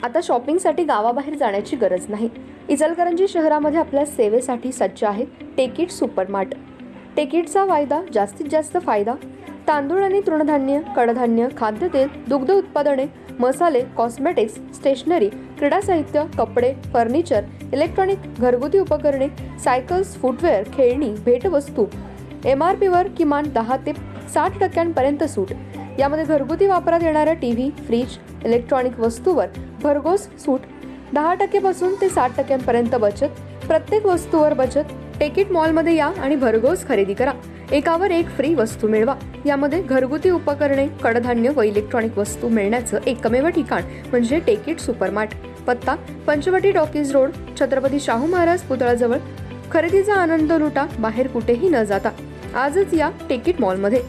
आता शॉपिंगसाठी गावाबाहेर जाण्याची गरज नाही। इचलकरंजी शहरामध्ये आपल्या सेवेसाठी सज्ज आहे टेकिट सुपरमार्ट। टेकिटचा वायदा जास्तीत जास्त फायदा। तांदूळ आणि तृणधान्य, कडधान्य, खाद्यतेल, दुग्ध उत्पादने, मसाले, कॉस्मेटिक्स, स्टेशनरी, क्रीडा साहित्य, कपडे, फर्निचर, इलेक्ट्रॉनिक, घरगुती उपकरणे, सायकल्स, फुटवेअर, खेळणी, भेटवस्तू, MRP वर किमान 10 ते 60% सूट। यामध्ये घरगुती वापरात येणाऱ्या टीव्ही, फ्रीज, इलेक्ट्रॉनिक वस्तूवर भरघोस सूट। 10% पासून ते 60% बचत। प्रत्येक वस्तूवर बचत। टेकिट मॉलमध्ये या आणि भरघोस खरेदी करा। एकावर एक फ्री वस्तू मिळवा। यामध्ये घरगुती उपकरणे, कडधान्य व इलेक्ट्रॉनिक वस्तू मिळण्याचं एकमेव ठिकाण म्हणजे टेकिट सुपरमार्ट। पत्ता पंचवटी टॉकीज रोड, छत्रपती शाहू महाराज पुतळ्याजवळ। खरेदीचा आनंद लुटा बाहेर कुठेही न जाता। आजच या टेकिट मॉलमध्ये।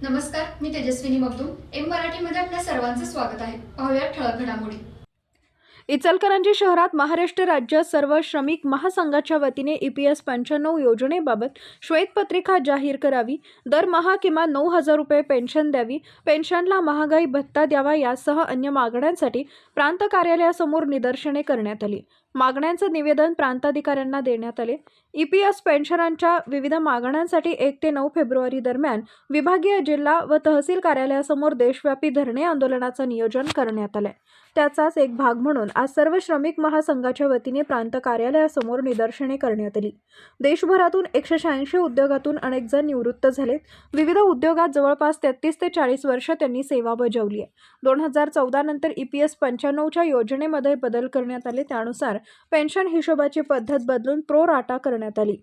नमस्कार, मी तेजस्विनी मगदूम। एम मराठीमध्ये आपल्या सर्वांचं स्वागत आहे। पाहूया ठळक घडामोडी। इचलकरंजी शहरात महाराष्ट्र राज्य सर्व श्रमिक महासंघाच्या वतीने EPS 95 योजनेबाबत श्वेतपत्रिका जाहीर करावी। दरमहा किमान 9,000 रुपये पेन्शन द्यावी। पेन्शनला महागाई भत्ता द्यावा यासह अन्य मागण्यांसाठी प्रांत कार्यालयासमोर निदर्शने करण्यात आली। मागण्यांचं निवेदन प्रांताधिकाऱ्यांना देण्यात आले। EPS पेन्शनरांच्या विविध मागण्यांसाठी 1 ते 9 फेब्रुवारी दरम्यान विभागीय, जिल्हा व तहसील कार्यालयासमोर देशव्यापी धरणे आंदोलनाचं नियोजन करण्यात आलंय। त्याचाच एक भाग म्हणून आज सर्व श्रमिक महासंघाच्या वतीने प्रांत कार्यालयासमोर निदर्शने करण्यात आली। देशभरातून 186 उद्योगातून अनेक जण निवृत्त झालेत। विविध उद्योगात जवळपास 33 ते 40 वर्ष त्यांनी सेवा बजावली आहे। 2014 नंतर EPS 95च्या योजनेमध्ये बदल करण्यात आले। त्यानुसार पेन्शन हिशोबाची पद्धत बदलून प्रो राटा करण्यात आली।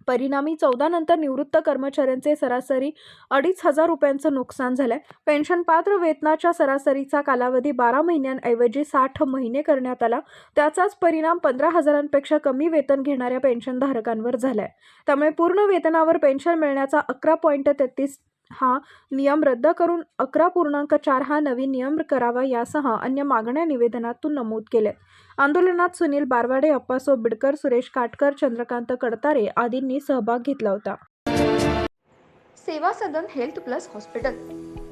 परिणामी 14 नंतर निवृत्त कर्मचाऱ्यांचे सरासरी 2,500 रुपयांचं नुकसान झालंय। पेन्शन पात्र वेतनाच्या सरासरीचा कालावधी 12 महिन्यांऐवजी 60 महिने करण्यात आला। त्याचाच परिणाम 15,000पेक्षा कमी वेतन घेणाऱ्या पेन्शनधारकांवर झालाय। त्यामुळे पूर्ण वेतनावर पेन्शन मिळण्याचा 11.33 हा नियम रद्द करून 11.4 हा नवीन नियम करावा यासह अन्य मागण्या निवेदनातून नमूद केल्या। आंदोलनात सुनील बारवाडे, अप्पासो बिडकर, सुरेश काटकर, चंद्रकांत कडतारे आदींनी सहभाग घेतला होता। सेवा सदन हेल्थ प्लस हॉस्पिटल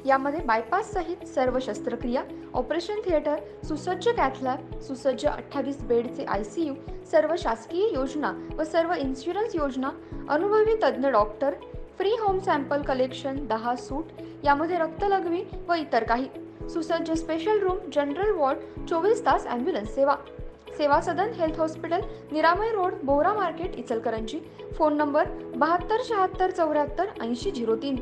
यामध्ये बायपास सहित सर्व शस्त्रक्रिया, ऑपरेशन थिएटर, सुसज्ज कॅथ लॅब, सुसज्ज 28 बेडचे ICU, सर्व शासकीय योजना व सर्व इन्शुरन्स योजना, अनुभवी तज्ञ doctor, free home sample collection, 10 सूट, यामध्ये रक्तलघवी व इतर काही, सुसज्ज स्पेशल रूम, जनरल वॉर्ड, 24 तास ॲम्ब्युलन्स सेवा। सेवा सदन हेल्थ हॉस्पिटल, निरामय road, Bohra market, Ichalkaranji. Phone number 72 76 74 80 03।